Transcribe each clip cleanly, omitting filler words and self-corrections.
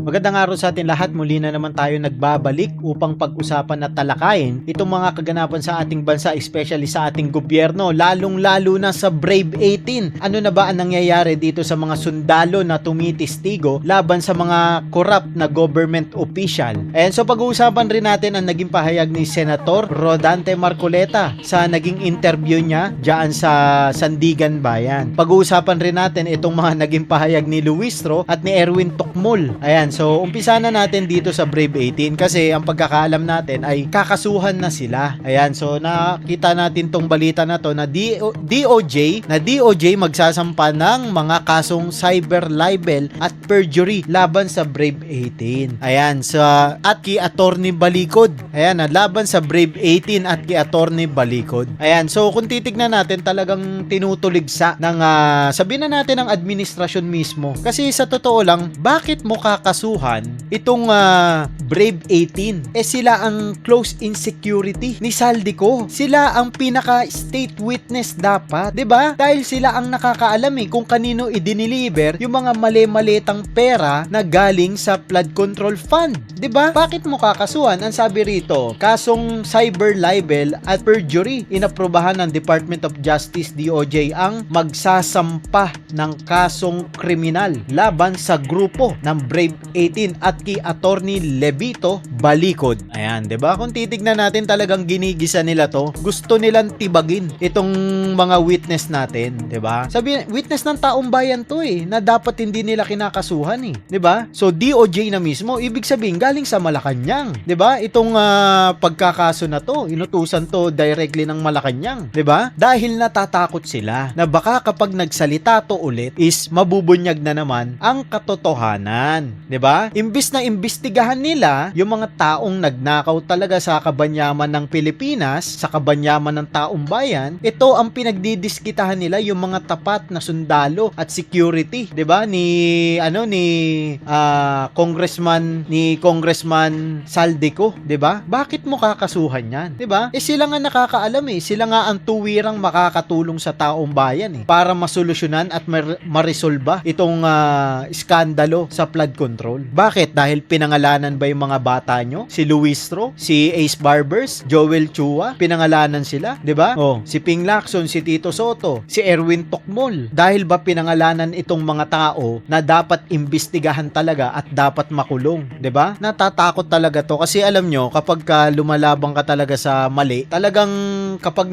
Magandang araw sa atin lahat. Muli na naman tayo nagbabalik upang pag-usapan at talakayin itong mga kaganapan sa ating bansa, especially sa ating gobyerno, lalong-lalo na sa Brave 18. Ano na ba ang nangyayari dito sa mga sundalo na tumitistigo laban sa mga corrupt na government official? And so pag-uusapan rin natin ang naging pahayag ni Senator Rodante Marcoleta sa naging interview niya diyan sa Sandigan Bayan. Pag-uusapan rin natin itong mga naging pahayag ni Luistro at ni Erwin Tokmol. Ayan, so umpisa na natin dito sa Brave 18 kasi ang pagkakaalam natin ay kakasuhan na sila. Ayan, so nakita natin tong balita na to na DOJ magsasampa ng mga kasong cyber libel at perjury laban sa Brave 18. Ayan, sa at kay Attorney Balikod. Ayan, laban sa Brave 18 at kay Attorney Balikod. Ayan, so kung titignan natin talagang tinutuligsa ng sabihin na natin ng administrasyon mismo. Kasi sa totoo lang, bakit mo kakasuhan itong Brave 18? Eh sila ang close in security ni Saldico. Sila ang pinaka state witness dapat, 'di ba? Dahil sila ang nakakaalam kung kanino i-deliver yung mga mali-malitang pera na galing sa flood control fund, 'di ba? Bakit mo kakasuhan? Ang sabi rito, kasong cyber libel at perjury. Inaprubahan ng Department of Justice DOJ ang magsasampa ng kasong kriminal laban sa grupo ng Brave 18 at kay Attorney Levito Balikod. Ayan, 'di ba? Kung titignan natin talagang ginigisa nila 'to. Gusto nilang tibagin itong mga witness natin, 'di ba? Sabi, witness ng taong bayan 'to na dapat hindi nila kinakasuhan 'di ba? So DOJ na mismo, ibig sabihin galing sa Malacanang, 'di ba? Itong pagkakaso na 'to, inutusan 'to directly ng Malacanang, 'di ba? Dahil natatakot sila na baka kapag nagsalita 'to ulit is mabubunyag na naman ang katotohanan, 'di ba? Imbis na imbestigahan nila yung mga taong nagnakaw talaga sa kabanyaman ng Pilipinas, sa kabanyaman ng taong bayan, ito ang pinagdidiskitahan nila yung mga tapat na sundalo at security, 'di ba? Ni Congressman Saldico, 'di ba? Bakit mo kakasuhan 'yan? 'Di ba? Eh sila nga nakakaalam sila nga ang tuwirang makakatulong sa taong bayan para masolusyonan at maresolba itong iskandalo sa flood control. Bakit? Dahil pinangalanan ba yung mga bata nyo? Si Luistro, si Ace Barbers, Joel Chua, pinangalanan sila, 'di ba? Oh, si Ping Lacson, si Tito Soto, si Erwin Tokmol. Dahil ba pinangalanan itong mga tao na dapat imbestigahan talaga at dapat makulong, 'di ba? Natatakot talaga 'to kasi alam nyo, kapag lumalabang ka talaga sa mali, talagang kapag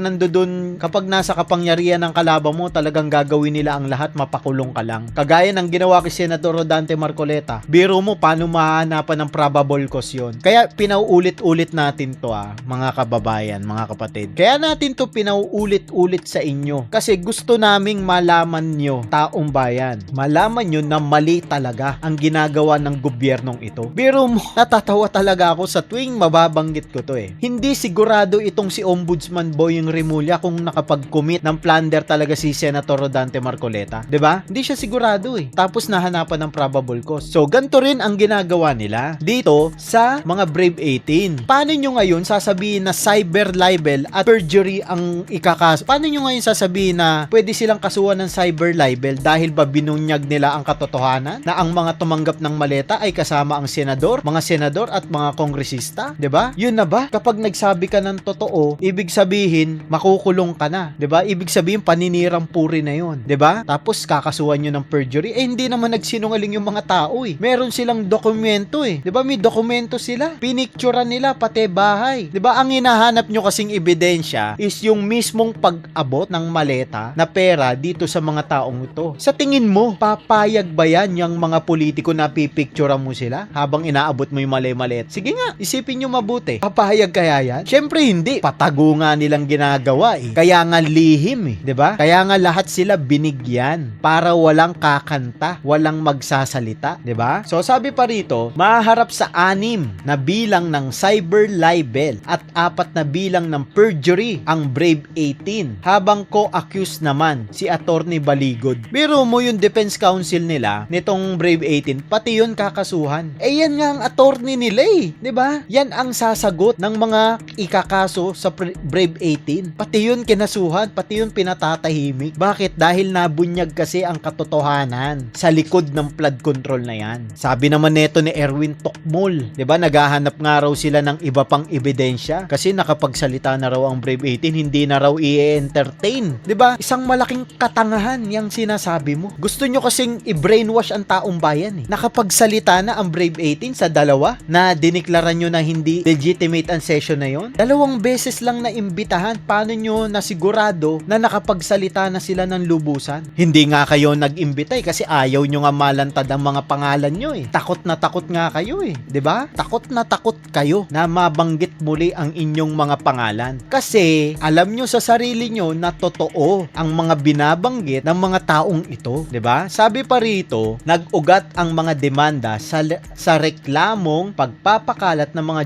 kapag nasa kapangyarihan ng kalaban mo, talagang gagawin nila ang lahat, mapakulong ka lang. Kagaya ng ginawa kay Senator Rodante Marcoleta. Biro mo paano mahanapan ng probable cause yun. Kaya pinauulit-ulit natin to mga kababayan, mga kapatid. Kaya natin to pinauulit-ulit sa inyo. Kasi gusto naming malaman nyo, taong bayan. Malaman nyo na mali talaga ang ginagawa ng gobyernong ito. Biro mo, natatawa talaga ako sa tuwing mababanggit ko to Hindi sigurado itong si Ombudsman Boyeng Rimulya kung nakapag-commit ng plunder talaga si Senator Rodante Marcoleta. 'Di ba? Hindi siya sigurado Tapos nahanapan ng probable cause. So, ganito rin ang ginagawa nila dito sa mga Brave 18. Paano nyo ngayon sasabihin na cyber libel at perjury ang ikakaso? Paano nyo ngayon sasabihin na pwede silang kasuhan ng cyber libel dahil ba binunyag nila ang katotohanan na ang mga tumanggap ng maleta ay kasama ang senador, mga senador at mga kongresista? 'Di ba? Yun na ba? Kapag nagsabi ka ng totoo, ibig sabihin makukulong ka na, 'di ba? Ibig sabihin paninirang puri na 'yon, 'di ba? Tapos kakasuhan nyo ng perjury. Hindi naman nagsinungaling yung mga tao Meron silang dokumento 'di ba? May dokumento sila. Pinicturean nila pati bahay. 'Di ba? Ang hinahanap nyo kasing ebidensya is yung mismong pag-abot ng maleta na pera dito sa mga taong ito. Sa tingin mo, papayag ba yan yung mga politiko na pipicturean mo sila habang inaabot mo yung mali-malit? Sige nga, isipin nyo mabuti. Papayag kaya yan? Syempre hindi. Patago nga nilang ginagawa Kaya nga lihim 'di ba? Kaya nga lahat sila binigyan para walang kakanta, walang magsasalita, 'di ba? So sabi pa rito, maharap sa 6 na bilang ng cyber libel at 4 na bilang ng perjury ang Brave 18, habang co-accused naman si Attorney Baligod. Biro mo yung defense counsel nila nitong Brave 18, pati yun kakasuhan. Yan nga ang attorney nila 'di ba? Yan ang sasagot ng mga ikakaso sa Brave 18. Pati yun kinasuhan, pati yun pinatatahimik. Bakit? Dahil nabunyag kasi ang katotohanan sa likod ng flood control na yan. Sabi naman kabineto ni Erwin Tokmol. 'Di ba? Naghahanap nga raw sila ng iba pang ebidensya kasi nakapagsalita na raw ang Brave 18, hindi na raw i-entertain. 'Di ba? Isang malaking katangahan yang sinasabi mo. Gusto nyo kasing i-brainwash ang taong bayan eh. Nakapagsalita na ang Brave 18 sa dalawa na diniklara nyo na hindi legitimate ang session na yon. 2 beses lang na imbitahan. Paano nyo nasigurado na nakapagsalita na sila ng lubusan? Hindi nga kayo nag-imbitay kasi ayaw nyo nga malantad ang mga pangalan nyo eh. Takot na takot nga kayo eh. 'Di ba? Takot na takot kayo na mabanggit muli ang inyong mga pangalan. Kasi alam nyo sa sarili nyo na totoo ang mga binabanggit ng mga taong ito. 'Di ba? Sabi pa rito, nag-ugat ang mga demanda sa reklamong pagpapakalat ng mga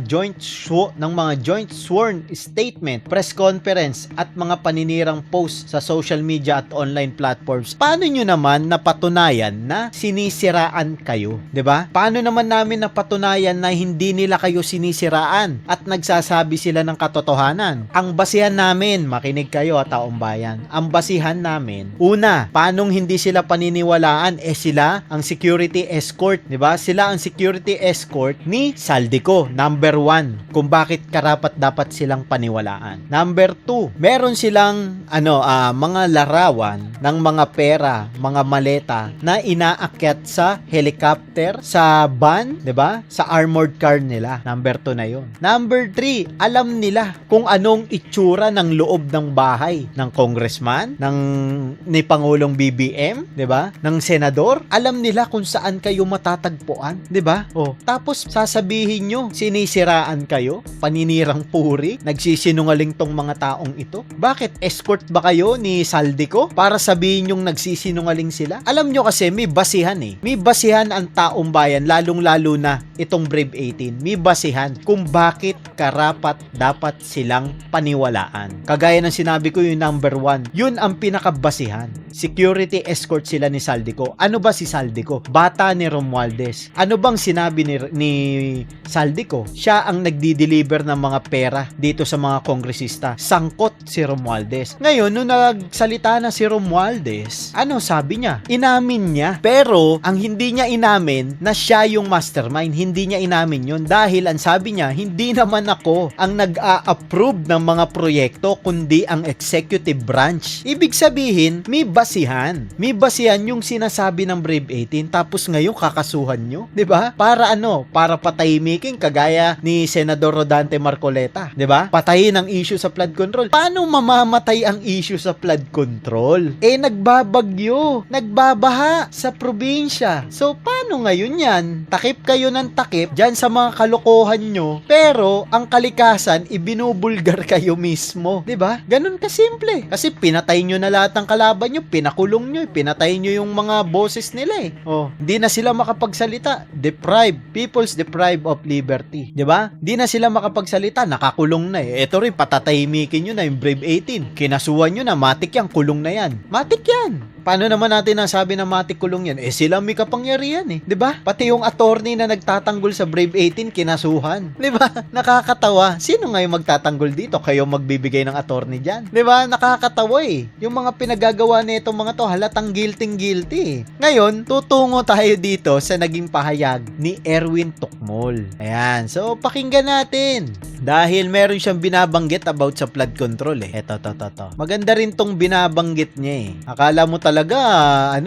joint sworn statement, press conference at mga paninirang post sa social media at online platforms. Paano nyo naman napatunayan na sinisiraan kayo? 'Di ba? Paano naman namin napatunayan na hindi nila kayo sinisiraan at nagsasabi sila ng katotohanan? Ang basihan namin, makinig kayo taong bayan, ang basihan namin, una, paanong hindi sila paniniwalaan? Sila ang security escort, 'di ba? Sila ang security escort ni Saldico, number 1, kung bakit karapat dapat silang paniwalaan. Number 2, meron silang mga larawan ng mga pera, mga maleta na inaakyat sa helicopter, sa van, 'di ba? Sa armored car nila. Number 2 na 'yon. Number 3, alam nila kung anong itsura ng loob ng bahay ng congressman, ni Pangulong BBM, 'di ba? Ng senador. Alam nila kung saan kayo matatagpuan, 'di ba? Tapos sasabihin nyo sinisiraan kayo, paninirang puri, nagsisinungaling tong mga taong ito. Bakit escort ba kayo ni Saldico para sabihin yung nagsisinungaling sila? Alam nyo kasi may basihan eh. May basihan ang taong bayan, lalong-lalo na itong Brave 18. May basihan kung bakit karapat dapat silang paniwalaan. Kagaya ng sinabi ko, yung number 1, yun ang pinakabasihan. Security escort sila ni Saldico. Ano ba si Saldico? Bata ni Romualdez. Ano bang sinabi ni Saldico? Siya ang nagdi-deliver ng mga pera dito sa mga kongresista. Sangkot si Romualdez. Ngayon, nung nagsalita na si Romualdez, ano sabi niya? Inamin niya. Pero, ang hindi niya inamin na siya yung mastermind. Hindi niya inamin yun. Dahil, ang sabi niya, hindi naman ako ang nag-a-approve ng mga proyekto, kundi ang executive branch. Ibig sabihin, may basihan. May basihan yung sinasabi ng Brave 18, tapos ngayon kakasuhan nyo. 'Di ba? Para Para patahimikin kagaya ni Senador Rodante Marcoleta. 'Di ba? Patayin ang issue sa flood control. Paano mamamatay ang issue sa flood control? Nagbabagyo, nagbabaha sa probinsya. So, paano ngayon yan? Takip kayo ng takip dyan sa mga kalokohan nyo, pero ang kalikasan, ibinubulgar kayo mismo. 'Di ba? Ganun kasimple. Kasi pinatay nyo na lahat ng kalaban nyo, pinakulong nyo, pinatay nyo yung mga boses nila eh. Hindi na sila makapagsalita. People's deprived of liberty. 'Di ba? Hindi na sila makapagsalita, nakakulong na eh. Ito rin, patatahimikin nyo na yung Brave 18. Kinasuhan nyo na, matik yan, kulong na yan. Matik yan. Paano naman natin nasabi na matik kulong yan? Sila may kapangyarihan eh. 'Di ba? Pati yung attorney na nagtatanggol sa Brave 18, kinasuhan. 'Di ba? Nakakatawa. Sino ngayon magtatanggol dito? Kayo magbibigay ng attorney diyan. 'Di ba? Nakakatawa eh. Yung mga pinagagawa nitong mga to, halatang guilty. Ngayon, tutungo tayo dito sa naging pahayag ni Erwin Tokmol. Ayan. So, pakinggan natin. Dahil meron siyang binabanggit about sa flood control eh. Eto. Maganda rin tong binabanggit niya eh. Akala mo talaga,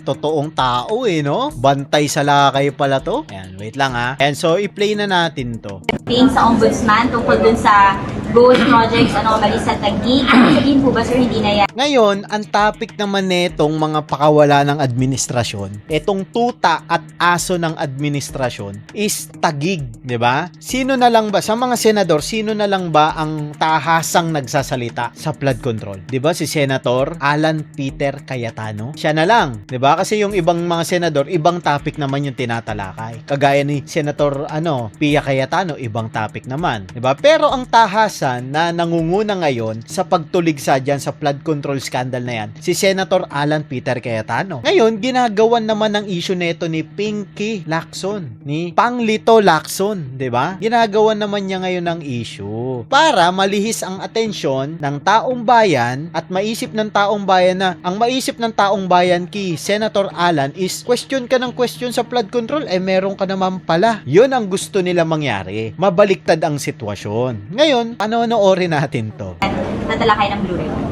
totoong tao eh, no? Bantay sa lakay pala to. Ayan, wait lang ha. And so, i-play na natin to. Sa ombudsman tungkol dun sa ghost projects, anomaly sa Taguig. Sabihin po ba, sir, hindi na yan? Ngayon, ang topic naman netong mga pakawala ng administrasyon, etong tuta at aso ng administrasyon is Taguig, 'di ba? Sino na lang ba sa mga senador, sino na lang ba ang tahasang nagsasalita sa flood control? 'Di ba si Senator Alan Peter Cayetano? Siya na lang, 'di ba? Kasi yung ibang mga senador, ibang topic naman yung tinatalakay. Kagaya ni Senator Pia Cayetano, iba ibang topic naman, 'di ba? Pero ang tahasan na nangunguna ngayon sa pagtuligsa diyan sa flood control scandal na yan, si Senator Alan Peter Cayetano. Ngayon, ginagawan naman ng issue nito ni Pinky Lacson, ni Panglito Lacson, 'di ba? Ginagawan naman niya ngayon ng issue para malihis ang atensyon ng taong bayan at maisip ng taong bayan na ang maisip ng taong bayan kay Senator Alan is question ka ng question sa flood control, meron ka naman pala. Yun ang gusto nila mangyari. Mabaliktad ang sitwasyon. Ngayon, panonoorin natin to. Tatalakay ng Blue Ribbon.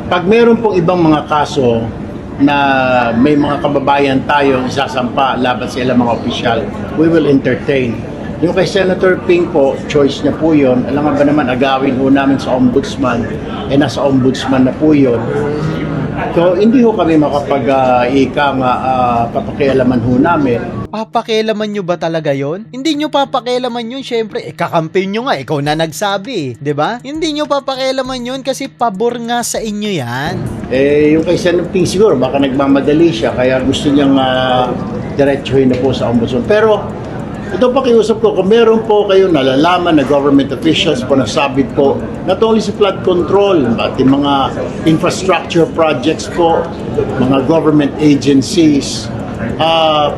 Pag meron pong ibang mga kaso na may mga kababayan tayong isasampa laban sa ilang mga opisyal, we will entertain. Yung kay Senator Ping po, choice niya po yun. Alam nga ba naman, agawin ho namin sa ombudsman, nasa ombudsman na po yun. So, hindi ho kami papakialaman ho namin. Papakialaman nyo ba talaga yon? Hindi nyo papakialaman yun, syempre. Kakampi nyo nga, ikaw na nagsabi, 'di ba? Hindi nyo papakialaman yun kasi pabor nga sa inyo yan. Yung kay Senator Ping siguro, baka nagmamadali siya, kaya gusto niyang diretsuhin na po sa ombudsman. Pero, ito pakiusap ko, kung meron po kayo nalalaman na government officials po nasabit po, not only sa flood control, pati mga infrastructure projects po, mga government agencies,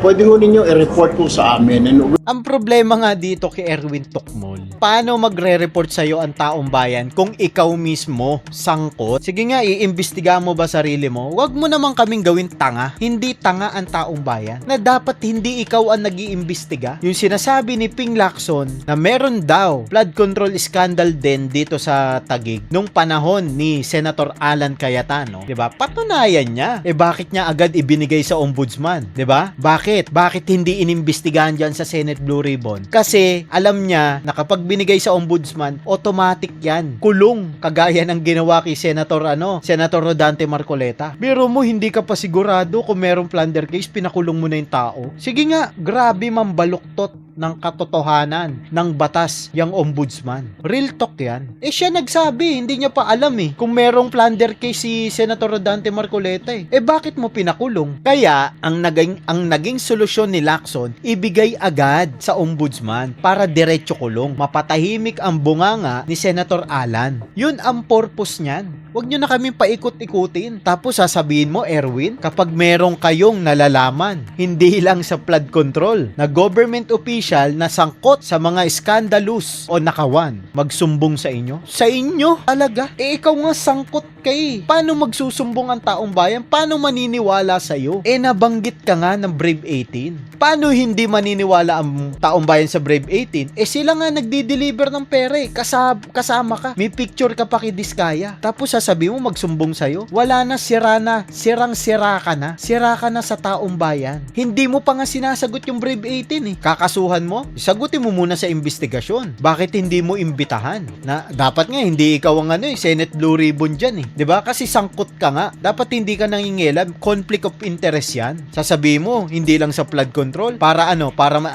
pwede ho ninyo i-report po sa amin. And Ang problema nga dito kay Erwin Tokmol, paano magre-report sa'yo ang taong bayan kung ikaw mismo sangkot? Sige nga, iimbestiga mo ba sarili mo? Huwag mo naman kaming gawin tanga. Hindi tanga ang taong bayan na dapat hindi ikaw ang nag-iimbestiga. Yung sinasabi ni Ping Lacson na meron daw flood control scandal din dito sa Taguig nung panahon ni Senator Alan Cayetano, 'di ba? Patunayan niya. Bakit niya agad ibinigay sa ombudsman, 'di ba? Bakit hindi inimbestigahan diyan sa Senate Blue Ribbon? Kasi alam niya na kapag binigay sa ombudsman, automatic 'yan. Kulong, kagaya ng ginawa kay Senator Rodante Marcoleta. Biro mo, hindi ka pa sigurado kung merong plunder case, pinakulong mo na yung tao. Sige nga, grabe mambaluktot ng katotohanan ng batas yung ombudsman. Real talk yan. Siya nagsabi, hindi niya pa alam kung merong plunder case si Senator Rodante Marcoleta bakit mo pinakulong? Kaya, ang naging solusyon ni Lacson, ibigay agad sa ombudsman para diretso kulong. Mapatahimik ang bunganga ni Senator Alan. Yun ang purpose niyan. Huwag nyo na kami paikot-ikutin. Tapos sasabihin mo, Erwin, kapag merong kayong nalalaman, hindi lang sa flood control, na government official na sangkot sa mga scandalous o nakawan, magsumbong sa inyo? Sa inyo? Talaga? Ikaw nga sangkot kay. Paano magsusumbong ang taong bayan? Paano maniniwala sa'yo? Nabanggit ka nga ng Brave 18. Paano hindi maniniwala ang taong bayan sa Brave 18? Sila nga nagdi-deliver ng pera kasama ka. May picture ka pa kay Diskaya. Tapos sasabihin mo magsumbong sa'yo? Wala na, sirang-sira ka na. Sira ka na sa taong bayan. Hindi mo pa nga sinasagot yung Brave 18 Kakasuhan mo? Sagutin mo muna sa investigasyon. Bakit hindi mo imbitahan? Na dapat nga hindi ikaw ang Senate Blue Ribbon dyan 'di ba? Kasi sangkot ka nga. Dapat hindi ka nangingialam. Conflict of interest 'yan. Sasabihin mo hindi lang sa flood control para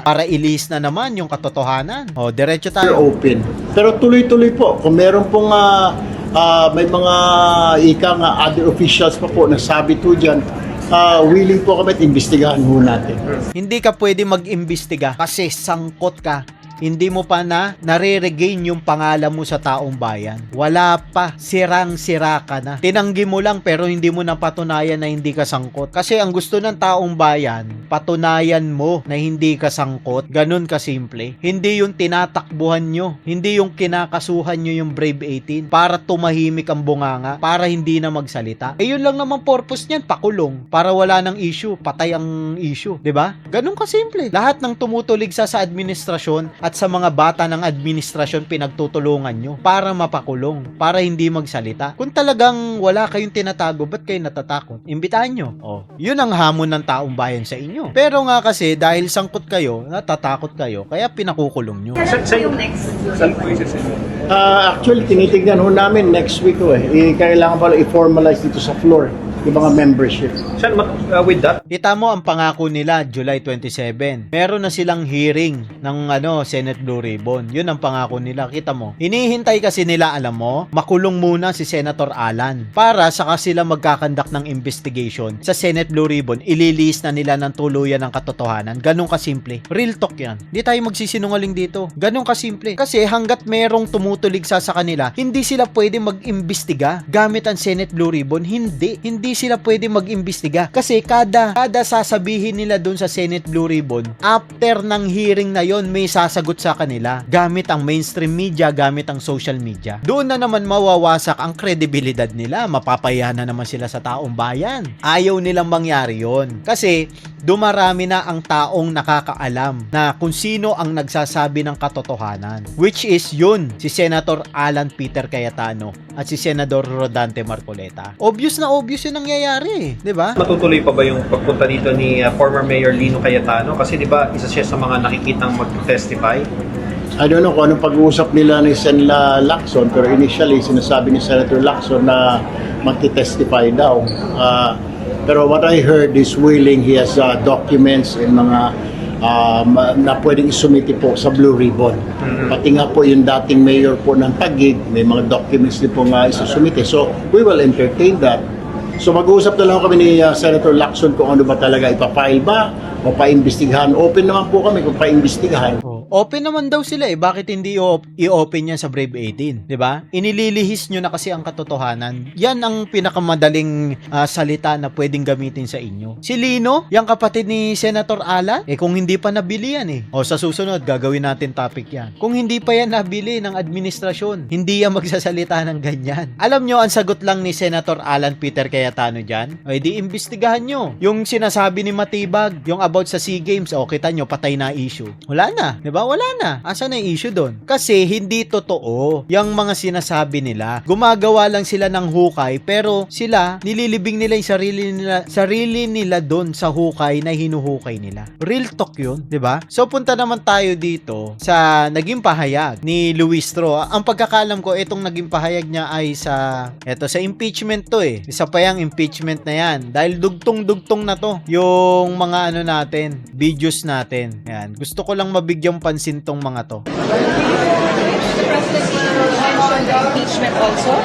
para ilihis na naman yung katotohanan. Diretso tayo. Open. Pero tuloy-tuloy po. Kung meron pong may mga other officials pa po nasabi to dyan, willing po kami at imbestigahan ho natin. Hindi ka pwede mag-imbestiga kasi sangkot ka. Hindi mo pa nare-regain yung pangalan mo sa taong bayan. Wala pa, sirang-sira ka na. Tinanggi mo lang pero hindi mo napatunayan na hindi ka sangkot. Kasi ang gusto ng taong bayan, patunayan mo na hindi ka sangkot. Ganun kasimple. Hindi yung tinatakbuhan nyo. Hindi yung kinakasuhan nyo yung Brave 18 para tumahimik ang bunganga, para hindi na magsalita. Yun lang naman purpose niyan, pakulong. Para wala ng issue, patay ang issue. 'Di ba? Ganun kasimple. Lahat ng tumutuligsa sa administrasyon at sa mga bata ng administrasyon pinagtutulungan nyo para mapakulong, para hindi magsalita. Kung talagang wala kayong tinatago, ba't kayo natatakot? Imbitahan nyo. Yun ang hamon ng taong bayan sa inyo. Pero nga kasi, dahil sangkot kayo, natatakot kayo, kaya pinakukulong nyo. Yung next. Actually, tinitignan ho namin next week kailangan pala i-formalize dito sa floor yung mga membership. Sean, with that, Kita mo ang pangako nila July 27. Meron na silang hearing ng Senate Blue Ribbon. Yun ang pangako nila. Kita mo. Hinihintay kasi nila, alam mo, makulong muna si Senator Alan para saka sila magkakandak ng investigation sa Senate Blue Ribbon. Ililis na nila ng tuluyan ng katotohanan. Ganun kasimple. Real talk yan. Di tayo magsisinungaling dito. Ganun kasimple. Kasi hanggat merong tumutulig sa kanila, hindi sila pwede mag-imbestiga gamit ang Senate Blue Ribbon. Hindi sila pwede mag-imbestiga. Kasi kada sasabihin nila dun sa Senate Blue Ribbon, after ng hearing na yon may sasagot sa kanila gamit ang mainstream media, gamit ang social media. Doon na naman mawawasak ang kredibilidad nila. Mapapahiya na naman sila sa taong bayan. Ayaw nilang mangyari yon. Kasi dumarami na ang taong nakakaalam na kung sino ang nagsasabi ng katotohanan. Which is yun, si Senator Alan Peter Cayetano at si Senador Rodante Marcoleta. Obvious na obvious yung nangyayari, di ba? matutuloy pa ba yung pagpunta dito ni former Mayor Lino Cayetano? Kasi di ba isa siya sa mga nakikitang mag-testify? I don't know kung anong pag-uusap nila ni Senla Lacson, pero initially sinasabi ni Senator Lacson na magti-testify daw. Pero what I heard is willing, he has documents and mga na pwedeng isumiti po sa Blue Ribbon. Pati nga po yung dating mayor po ng Taguig, may mga documents din po nga isusumiti. So we will entertain that. So mag-uusap na lang kami ni Senator Lacson kung ano ba talaga ipafile ba o paimbestigahan. Open naman po kami kung paimbestigahan. Open naman daw sila eh. Bakit hindi i-open yan sa Brave 18? 'Di ba? Inililihis nyo na kasi ang katotohanan. Yan ang pinakamadaling salita na pwedeng gamitin sa inyo. Si Lino, yung kapatid ni Senator Alan, kung hindi pa nabili yan O sa susunod, gagawin natin topic yan. Kung hindi pa yan nabili ng administrasyon, hindi yan magsasalita ng ganyan. Alam nyo, ang sagot lang ni Senator Alan Peter Cayetano dyan, di imbestigahan nyo. Yung sinasabi ni Matibag, yung about sa SEA Games, kita nyo, patay na issue. Wala na. 'Di ba? Wala na. Asan na yung issue doon? Kasi hindi totoo yung mga sinasabi nila. Gumagawa lang sila ng hukay, pero sila, nililibing nila yung sarili nila doon sa hukay na hinuhukay nila. Real talk yun, di ba? So, punta naman tayo dito sa naging pahayag ni Luistro. Ang pagkakalam ko, itong naging pahayag niya ay sa impeachment to Isa pa yung impeachment na yan. Dahil dugtong-dugtong na to yung mga natin, videos natin. Yan. Gusto ko lang mabigyang pansin tong mga to. Impeachment also.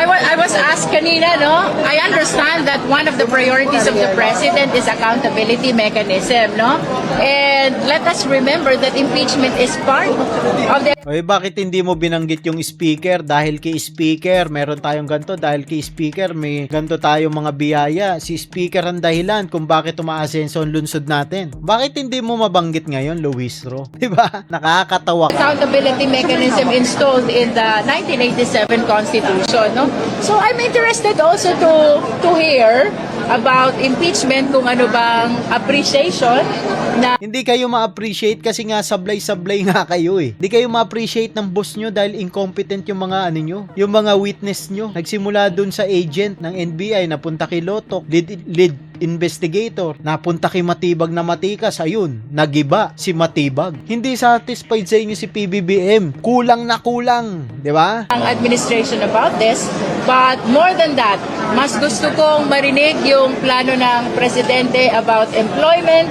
I was asked kanina, no? I understand that one of the priorities of the president is accountability mechanism, no? And let us remember that impeachment is part of the Bakit hindi mo binanggit yung speaker? Dahil kay speaker, meron tayong ganito. Dahil kay speaker, may ganito tayong mga biyaya. Si speaker ang dahilan kung bakit umaasenso ang lunsod natin. Bakit hindi mo mabanggit ngayon, Luistro? Diba? Nakakatawa ka. accountability mechanism installed in the 1987 Constitution, no? So I'm interested also to hear about impeachment, kung ano bang appreciation na Hindi kayo ma-appreciate kasi nga sablay-sablay nga kayo Hindi kayo ma-appreciate ng boss nyo dahil incompetent yung mga yung mga witness nyo. Nagsimula dun sa agent ng NBI, napunta kay Lotok, lead investigator, napunta kay Matibag na matikas, ayun, nagiba si Matibag. Hindi satisfied sa inyo si PBBM. Kulang na kulang, di ba? ang administration about this. But more than that, mas gusto kong marinig yung plano ng presidente about employment,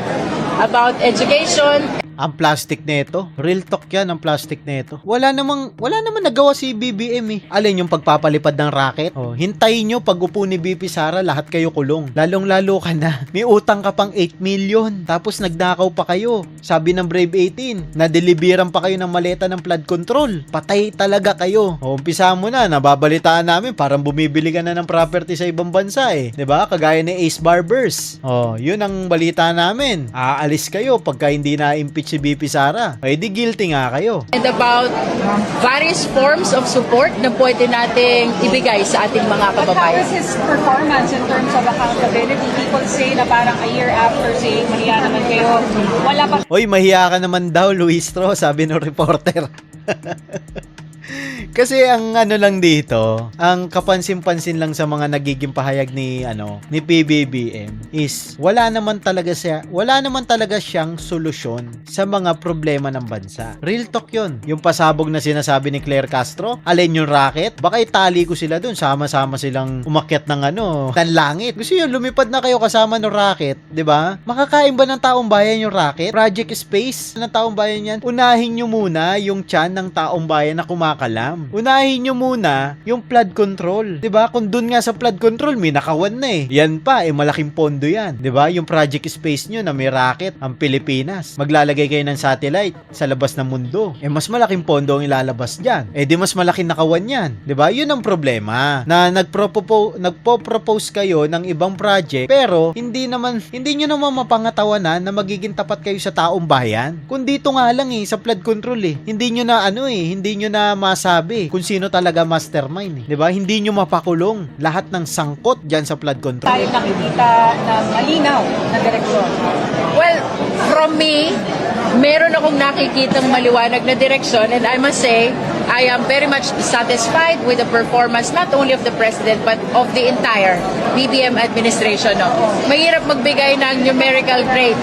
about education. Ang plastic nito, real talk yan ang plastic nito. Wala namang nagawa si BBM Alin yung pagpapalipad ng racket? Hintayin nyo pag upo ni BP Sara, lahat kayo kulong. Lalong-lalo ka na. May utang ka pang 8 million. Tapos nagnakaw pa kayo. Sabi ng Brave 18, na-deliveran pa kayo ng maleta ng flood control. Patay talaga kayo. Umpisa mo na, nababalitaan namin, parang bumibili ka na ng property sa ibang bansa 'Di ba? Kagaya ni Ace Barbers. Yun ang balita namin. Aalis kayo pagka hindi na-impeach si BP Sara. Di guilty nga kayo. And about various forms of support na pwede nating ibigay sa ating mga But how kababayan. is his performance in terms of accountability? People say na parang a year after saying mahiya naman kayo, wala pa Mahiya ka naman daw, Luistro, sabi ng reporter. Kasi ang ano lang dito, ang kapansin-pansin lang sa mga nagiging pahayag ni PBBM is wala naman talaga siyang solusyon sa mga problema ng bansa. Real talk 'yun. Yung pasabog na sinasabi ni Claire Castro, alin yung racket? Baka itali ko sila dun, sama-sama silang umakyat ng ng langit. Gusto niyo lumipad na kayo kasama ng racket, 'di ba? Makakain ba ng taong bayan yung racket? Project Space ng taong bayan yan. Unahin nyo muna yung tiyan ng taong bayan na kumakalam. Unahin nyo muna yung flood control. 'Di ba? Kung dun nga sa flood control, may nakawan na eh. Yan pa, malaking pondo yan. 'Di ba? Yung Project Space nyo na may racket, ang Pilipinas. Maglalagay kayo ng satellite sa labas ng mundo. Mas malaking pondo ang ilalabas dyan. Di mas malaking nakawan yan. 'Di ba? Yun ang problema. Na nagpo-propose kayo ng ibang project, pero hindi nyo naman mapangatawanan na magiging tapat kayo sa taong bayan. Kung dito nga lang sa flood control hindi nyo na hindi nyo na masabi kung sino talaga mastermind 'di ba? Hindi nyo mapakulong lahat ng sangkot diyan sa flood control. Tayo nakikita ng malinaw na direksyon. Well, from me, meron akong nakikitang maliwanag na direksyon, and I must say, I am very much satisfied with the performance not only of the President but of the entire BBM administration. Mahirap magbigay ng numerical grade,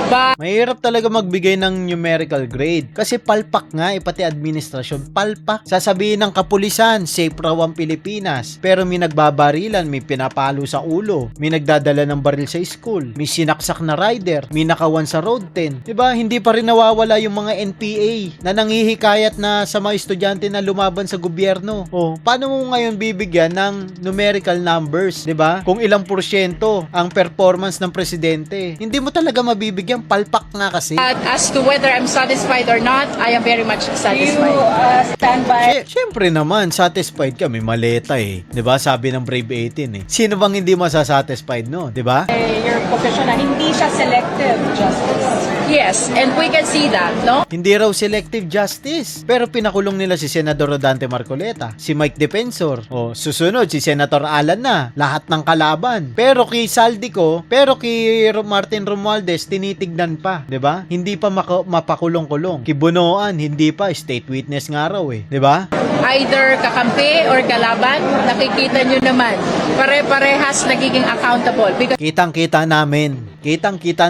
but Mahirap talaga magbigay ng numerical grade kasi palpak nga pati administrasyon, palpak. Sasabihin ng kapulisan, safe raw ang Pilipinas, pero may nagbabarilan, may pinapalo sa ulo, may nagdadala ng baril sa school, may sinaksak na rider, may nakawan sa road 10. 'Di ba? Hindi pa rin nawawala yung mga NPA na nanghihikayat na sa mga estudyante na lumaban sa gobyerno. Paano mo ngayon bibigyan ng numerical numbers, 'di ba? Kung ilang porsyento ang performance ng presidente. Hindi mo talaga mabibigyan, palpak nga kasi. as to whether I'm satisfied or not, I am very much Do you satisfied. stand by Siyempre naman, satisfied ka, may maleta 'di ba? Sabi ng Brave 18 Sino bang hindi masasatisfied no, 'di ba? your position na hindi siya selective justice? Yes, and we can see that, no? Hindi raw selective justice. Pero pinakulong nila si Senador Rodante Marcoleta, si Mike Defensor, susunod si Senator Alan na, lahat ng kalaban. Pero kay Saldico, kay Martin Romualdez, tinitignan pa, 'di ba? Hindi pa mapakulong-kulong. Kay Bonoan, hindi pa, state witness nga raw 'di ba? Either kakampi or kalaban, nakikita nyo naman, pare-parehas nagiging accountable. Because Kitang-kita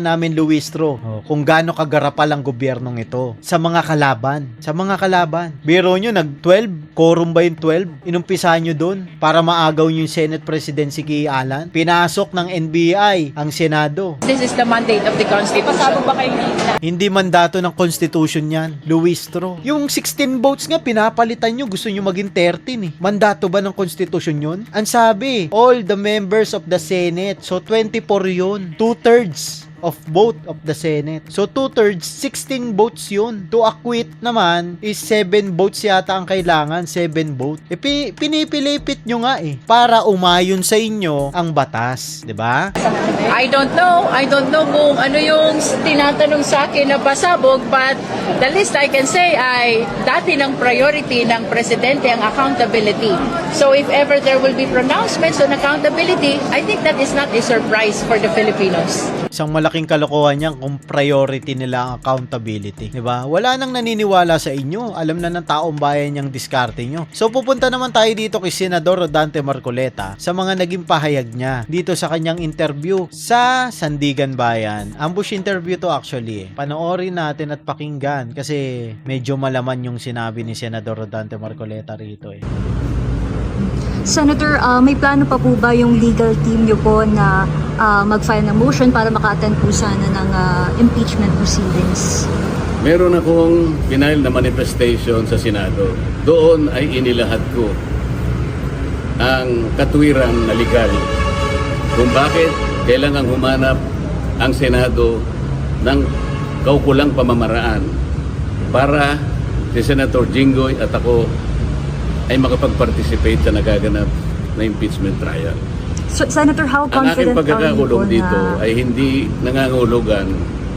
namin Luistro, kung gaano kagarapal ang gobyernong ito sa mga kalaban. Biro nyo, nag-12, quorum ba yung 12? Inumpisahan nyo dun para maagaw nyo yung Senate presidency kay Alan. Pinasok ng NBI ang Senado. this is the mandate of the Constitution. Pasabog ba kayo dito? Hindi mandato ng Constitution yan, Luistro. Yung 16 votes nga, pinapalitan nyo, gusto nyo maging 13 Mandato ba ng Constitution yun? Ang sabi, all the members of the Senate. So, 24 yun. 2/3 of vote of the Senate. So 2/3, 16 votes yun. To acquit naman is 7 votes yata ang kailangan, 7 vote. Pinipilipit nyo nga para umayon sa inyo ang batas, 'di ba? I don't know kung ano yung tinatanong sa akin na pasabog, but the least I can say ay dati ng priority ng presidente ang accountability. So if ever there will be pronouncements on accountability, I think that is not a surprise for the Filipinos. Isang malaking kalokohan yan kung priority nila ang accountability. 'Di ba? Wala nang naniniwala sa inyo. Alam na ng taong bayan yung diskarte nyo. So pupunta naman tayo dito kay Senador Rodante Marcoleta sa mga naging pahayag niya dito sa kanyang interview sa Sandigan Bayan. Ambush interview to actually. Panoorin natin at pakinggan kasi medyo malaman yung sinabi ni Senador Rodante Marcoleta rito Senator, may plano pa po ba yung legal team niyo po na mag-file ng motion para maka-attend po sana ng impeachment proceedings? Meron akong final na manifestation sa Senado. Doon ay inilahad ko ang katwiran na legal kung bakit kailangan humanap ang Senado ng kaukulang pamamaraan para si Senator Jinggoy at ako ay makapag-participate sa nagaganap na impeachment trial. So, Senator, how Ang aking confident are you po pagkakakulong dito na... ay hindi nangangulugan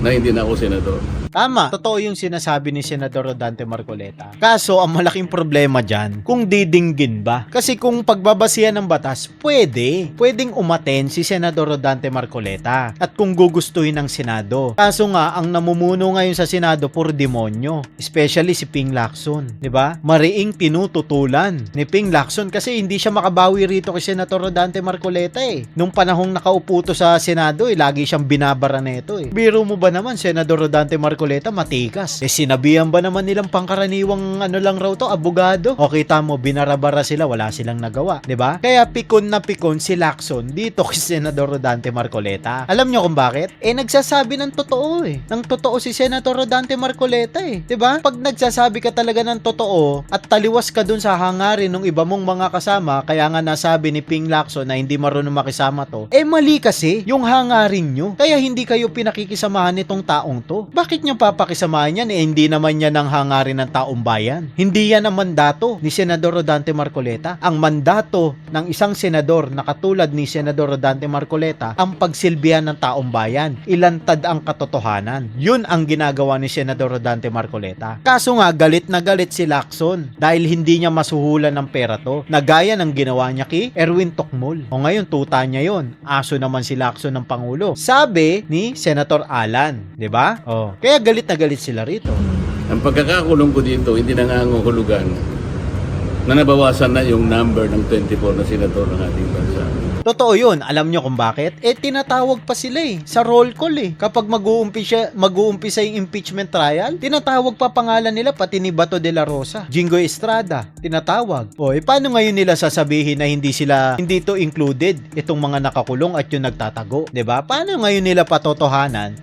na hindi na ako senador. Tama, totoo yung sinasabi ni Senador Rodante Marcoleta. Kaso, ang malaking problema dyan, kung didinggin ba? Kasi kung pagbabasihan ng batas, pwedeng umaten si Senador Rodante Marcoleta at kung gugustuhin ng Senado. Kaso nga, ang namumuno ngayon sa Senado, puro demonyo. Especially si Ping Lacson, di ba? Mariing tinututulan ni Ping Lacson kasi hindi siya makabawi rito kay Senator Rodante Marcoleta eh. Nung panahong nakaupo to sa Senado lagi siyang binabara nito eh. Biro mo ba naman, Senador Rodante Marcoleta, matikas. Sinabihan ba naman nilang pangkaraniwang lang raw to, abogado? O kita mo, binarabara sila, wala silang nagawa, 'di ba? Kaya pikon na pikon si Lacson dito kay Senador Rodante Marcoleta. Alam nyo kung bakit? Nagsasabi ng totoo eh. Ng totoo si Senator Rodante Marcoleta eh. 'Di ba? Pag nagsasabi ka talaga ng totoo at taliwas ka dun sa hangarin ng iba mong mga kasama, kaya nga nasabi ni Ping Lacson na hindi marunong makisama to, mali kasi yung hangarin nyo. Kaya hindi kayo pinakikisamahan nitong taong to. Bakit nyo papakisamahan yan? Hindi naman yan ang hangarin ng taong bayan. Hindi yan ang mandato ni Senador Rodante Marcoleta. Ang mandato ng isang senador na katulad ni Senador Rodante Marcoleta, ang pagsilbihan ng taong bayan. Ilantad ang katotohanan. Yun ang ginagawa ni Senador Rodante Marcoleta. Kaso nga, galit na galit si Lacson dahil hindi niya masuhulan ng pera to. Nagaya ng ginawa niya kay Erwin Tocmol. O ngayon, tuta niya yun. Aso naman si Lacson ng Pangulo. Sabi ni Senator Alan, 'di ba? Kaya galit na galit sila rito. Ang pagkakakulong ko dito, hindi nangangahulugan na nabawasan na yung number ng 24 na senador ng ating bansa. Totoo yun. Alam nyo kung bakit? Tinatawag pa sila sa roll call Kapag mag-uumpisa yung impeachment trial, tinatawag pa pangalan nila, pati ni Bato de la Rosa, Jingoy Estrada, tinatawag. Paano ngayon nila sasabihin na hindi to included, itong mga nakakulong at yung nagtatago? 'Di ba? Paano ngayon nila papatotohanan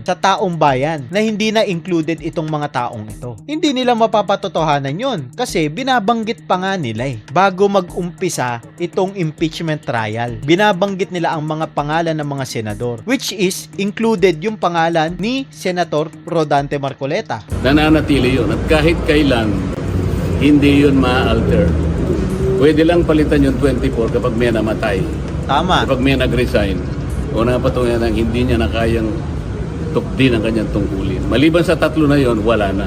sa taong bayan na hindi na included itong mga taong ito? Hindi nila mapapatotohanan yun kasi binabanggit pa nga nila bago mag-umpisa itong impeachment trial. Binabanggit nila ang mga pangalan ng mga senador, which is included yung pangalan ni Senator Rodante Marcoleta. Nananatili yun at kahit kailan hindi yun ma-alter. Pwede lang palitan yung 24 kapag may namatay. Tama. Kapag may nag-resign o napatunayan ng hindi niya na kayang tukdin ang kanyang tungkulin. Maliban sa tatlo na yon, wala na.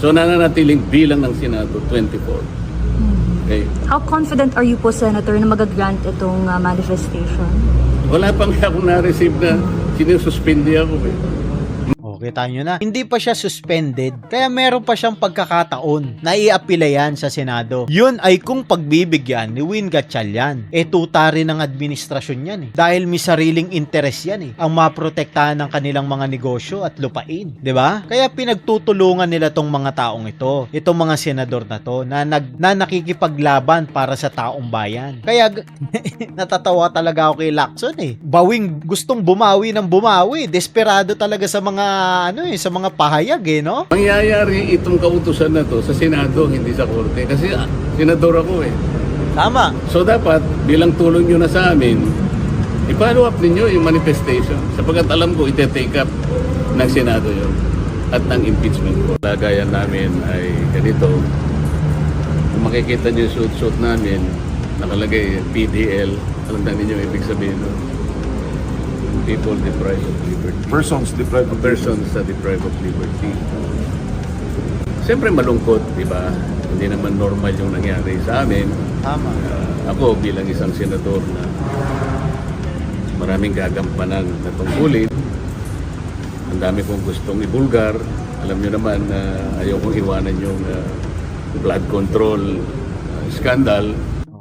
So nananatiling bilang ng Senado 24. Okay. How confident are you po, Senator, na mag-grant itong manifestation? Wala pang akong na-receive na sinususpindi ako Kita nyo na. Hindi pa siya suspended. Kaya meron pa siyang pagkakataon na i-apila yan sa Senado. Yun ay kung pagbibigyan ni Win Gatchalian. Tuta rin ng administrasyon yan Dahil may sariling interest yan ang maprotektahan ng kanilang mga negosyo at lupain. 'Di ba? Kaya pinagtutulungan nila tong mga taong ito. Itong mga senador na to na nakikipaglaban para sa taong bayan. Kaya natatawa talaga ako kay Lacson Bawing gustong bumawi ng bumawi. Desperado talaga sa mga sa mga pahayag no? Mangyayari itong kautusan na to sa Senado, hindi sa Korte. Kasi senador ako Tama. So dapat, bilang tulong nyo na sa amin, i-follow up ninyo yung manifestation. Sapagkat alam ko, ite-take up ng Senado yun at ng impeachment ko. Lagayan namin ay ganito. Kung makikita nyo yung suit namin, nakalagay PDL. Alam na ninyo ibig sabihin nun. People deprived of liberty. Persons deprived of Persons deprived of liberty. Siyempre malungkot, di ba? Hindi naman normal yung nangyari sa amin. Tama. Ako bilang isang senador na maraming gagampanan na tungkulin, ang dami kong gustong ibulgar. Alam nyo naman na ayaw kong iwanan yung blood control scandal.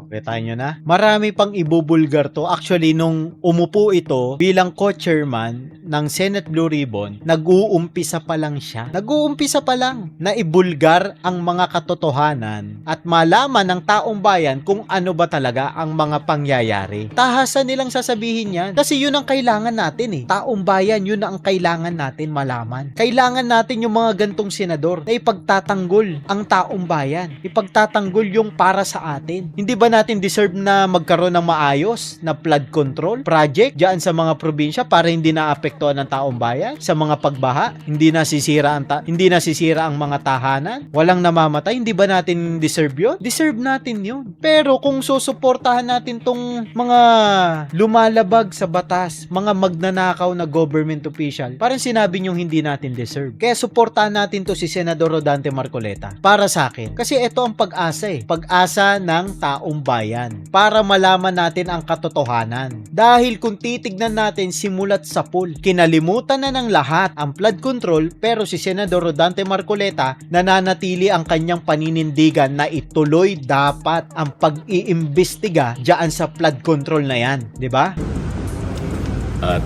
Kita nyo na? Marami pang ibubulgar to. Actually, nung umupo ito bilang co-chairman ng Senate Blue Ribbon, nag-uumpisa pa lang siya. Nag-uumpisa pa lang na ibulgar ang mga katotohanan at malaman ng taong bayan kung ano ba talaga ang mga pangyayari. Tahasan nilang sasabihin yan kasi yun ang kailangan natin Taong bayan, yun ang kailangan natin malaman. Kailangan natin yung mga gantong senador na ipagtatanggol ang taong bayan. Ipagtatanggol yung para sa atin. Hindi ba natin deserve na magkaroon ng maayos na flood control project diyan sa mga probinsya para hindi naapektuhan ng taong bayan sa mga pagbaha, hindi nasisira ang mga tahanan, walang namamatay, hindi ba natin deserve 'yon? Deserve natin 'yon. Pero kung susuportahan natin tong mga lumalabag sa batas, mga magnanakaw na government official, parang sinabi niyong hindi natin deserve. Kaya suportahan natin to si Senador Rodante Marcoleta. Para sa akin, kasi ito ang pag-asa pag-asa ng taong bayan para malaman natin ang katotohanan. Dahil kung titignan natin simulat sa pool, kinalimutan na ng lahat ang flood control, pero si Senador Rodante Marcoleta nananatili ang kanyang paninindigan na ituloy dapat ang pag-iimbestiga diyan sa flood control na yan, di ba? At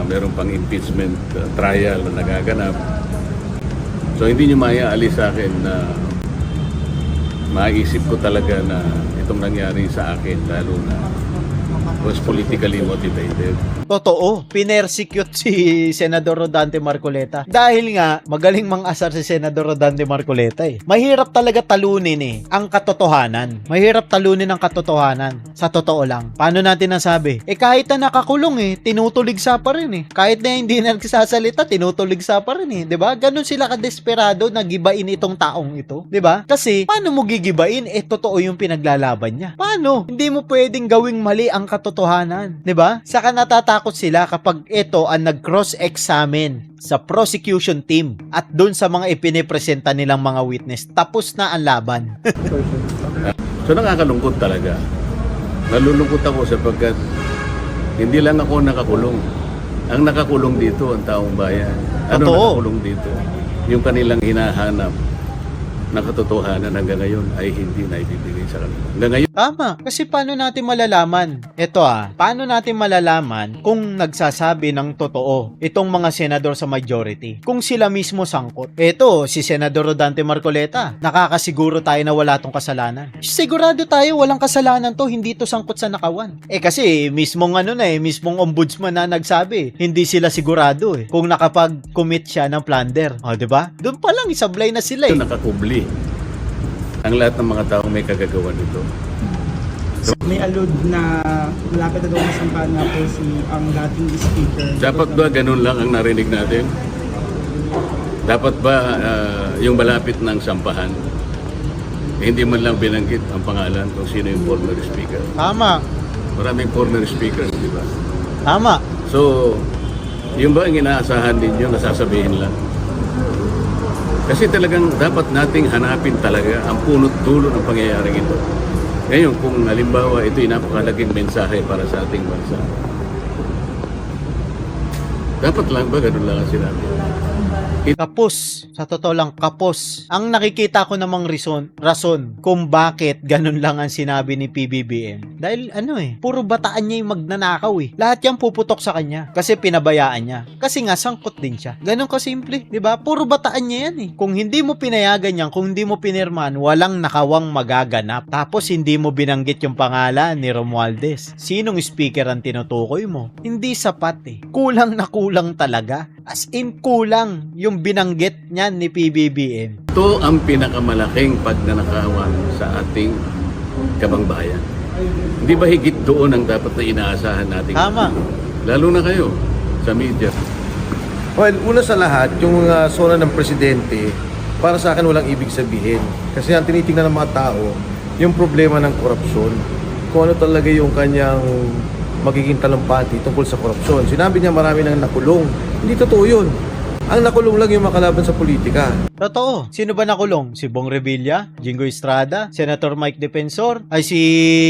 meron pang impeachment trial na nagaganap. So hindi nyo maiaalis sa akin na maisip ko talaga na itong nangyari sa akin lalo na was politically motivated. Totoo, pinersecute si Senador Rodante Marcoleta. Dahil nga, magaling mang-asar si Senador Rodante Marcoleta Mahirap talaga talunin ang katotohanan. Mahirap talunin ang katotohanan. Sa totoo lang. Paano natin nasabi? Kahit na nakakulong tinutuligsa pa rin Kahit na hindi na nagsasalita, tinutuligsa pa rin Diba? Ganon sila kadesperado na gibain itong taong ito. Diba? Kasi, paano mo gigibain? Totoo yung pinaglalaban niya. Paano? Hindi mo pwedeng gawing mali ang katotohanan. Diba? Saka natatakot sila kapag ito ang nag-cross-examine sa prosecution team at dun sa mga ipinipresenta nilang mga witness. Tapos na ang laban. So nakakalungkot talaga. Nalulungkot ako sapagkat hindi lang ako nakakulong. Ang nakakulong dito ang taong bayan. Ano Totoo. nakakulong dito? Yung kanilang hinahanap na katotohanan hanggang ngayon ay hindi na ibibigay sa kanila. Hanggang ngayon, Tama. Kasi paano natin malalaman? Paano natin malalaman kung nagsasabi ng totoo itong mga senador sa majority? Kung sila mismo sangkot. Si Senador Rodante Marcoleta. Nakakasiguro tayo na wala tong kasalanan. Sigurado tayo walang kasalanan to, hindi to sangkot sa nakawan. Kasi mismong mismong ombudsman na nagsabi, hindi sila sigurado kung nakapag-commit siya ng plunder. Diba? Doon pa lang isablay na sila nakakubli ang lahat ng mga taong may kagagawa nito. May allude na malapit na daw masampahan nga po ang dating speaker. Dapat ba ganun lang ang narinig natin? Dapat ba yung malapit ng sampahan, hindi man lang binanggit ang pangalan kung sino yung former speaker? Tama. Maraming former speakers, di ba? Tama. So, yung ba ang inaasahan ninyo na sasabihin lang? Kasi talagang dapat nating hanapin talaga ang punot dulo ng pangyayaring ito. Ngayon, kung halimbawa ito ay napakalaking mensahe para sa ating bansa, dapat lang ba ganun lang ang sinabi? Kapos. Sa totoo lang, kapos. Ang nakikita ko namang rason kung bakit ganun lang ang sinabi ni PBBM. Dahil puro bataan niya yung magnanakaw Lahat yan puputok sa kanya. Kasi pinabayaan niya. Kasi nga, sangkot din siya. Ganun kasimple. Diba? Puro bataan niya yan Kung hindi mo pinayagan yan, kung hindi mo pinirman, walang nakawang magaganap. Tapos hindi mo binanggit yung pangalan ni Romualdez. Sinong speaker ang tinutukoy mo? Hindi sapat Kulang na kulang talaga. As in, kulang yung binanggit niyan ni PBBM. Ito ang pinakamalaking pagnanakawan sa ating kabangbayan. Hindi ba higit doon ang dapat na inaasahan natin? Tama. Lalo na kayo sa media. Well, una sa lahat, yung sona ng presidente, para sa akin walang ibig sabihin. Kasi ang tinitingnan ng mga tao, yung problema ng korupsyon, kung ano talaga yung kanyang magiging talumpati tungkol sa korupsyon. Sinabi niya marami nang nakulong. Hindi totoo yun. Ang nakulong lang yung makalaban sa politika. Totoo. Sino ba nakulong? Si Bong Revilla, Jingo Estrada, Senator Mike Defensor, si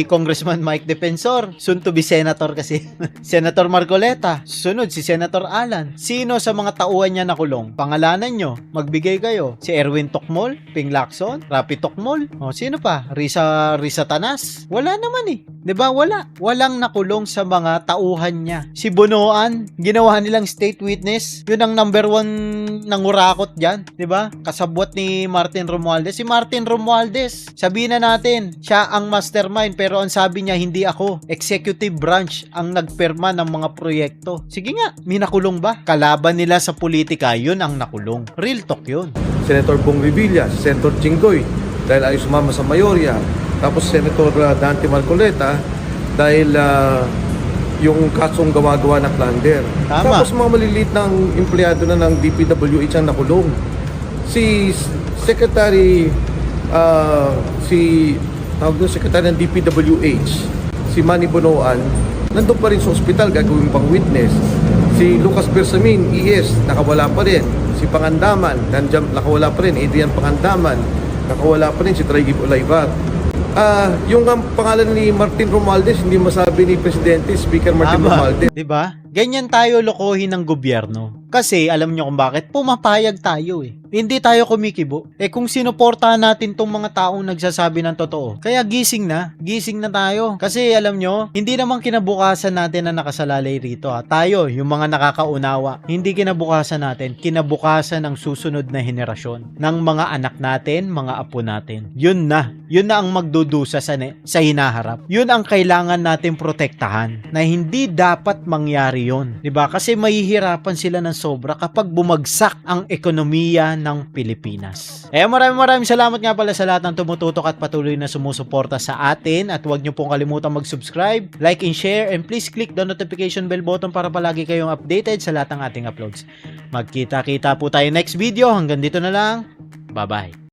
Congressman Mike Defensor, soon to be Senator kasi. Senator Marcoleta, sunod si Senator Alan. Sino sa mga tauhan niya nakulong? Pangalanan nyo, magbigay kayo. Si Erwin Tocmol, Ping Lacson, Rapi Tocmol, sino pa? Risa Tanas? Wala naman 'Di ba? Walang nakulong sa mga tauhan niya. Si Bonoan, ginawa nilang state witness. Yun ang number 1 nangurakot diyan, 'di ba? Kasabwat ni Martin Romualdez. Si Martin Romualdez, sabihin na natin, siya ang mastermind pero ang sabi niya hindi ako. Executive branch ang nagperma ng mga proyekto. Sige nga, may nakulong ba? Kalaban nila sa politika, yun ang nakulong. Real talk yun. Senator Bong Revilla, Senator Jinggoy, dahil ayaw sumama sa mayorya, tapos Senator Dante Marcoleta dahil yung kasong gawa-gawa na plunder. Tama. Tapos mga maliliit ng empleyado na ng DPWH ang nakulong. Si Secretary Secretary ng DPWH, si Manny Bonoan, nandun pa rin sa ospital gagawin pang witness. Si Lucas Bersamin, ES, nakawala pa rin. Si Pangandaman, nakawala pa rin. Adrian Pangandaman, nakawala pa rin. Si Traigib Olayvar. Yung pangalan ni Martin Romualdez, hindi masabi ni Presidente, Speaker Martin Romualdez. 'Di ba? Ganyan tayo lokohin ng gobyerno. Kasi alam nyo kung bakit pumapayag tayo eh. Hindi tayo kumikibo. Kung sinuportahan natin tong mga taong nagsasabi ng totoo, kaya gising na tayo. Kasi alam nyo, hindi naman kinabukasan natin na nakasalalay rito ha. Tayo, yung mga nakakaunawa, hindi kinabukasan natin, kinabukasan ng susunod na henerasyon, ng mga anak natin, mga apo natin. Yun na ang magdudusa sa hinaharap. Yun ang kailangan natin protektahan, na hindi dapat mangyari yun. 'Di ba? Kasi mahihirapan sila ng sobra kapag bumagsak ang ekonomiya ng Pilipinas. Maraming salamat nga pala sa lahat ng tumututok at patuloy na sumusuporta sa atin, at huwag nyo pong kalimutan mag-subscribe, like and share, and please click the notification bell button para palagi kayong updated sa lahat ng ating uploads. Magkita-kita po tayo next video. Hanggang dito na lang. Bye-bye.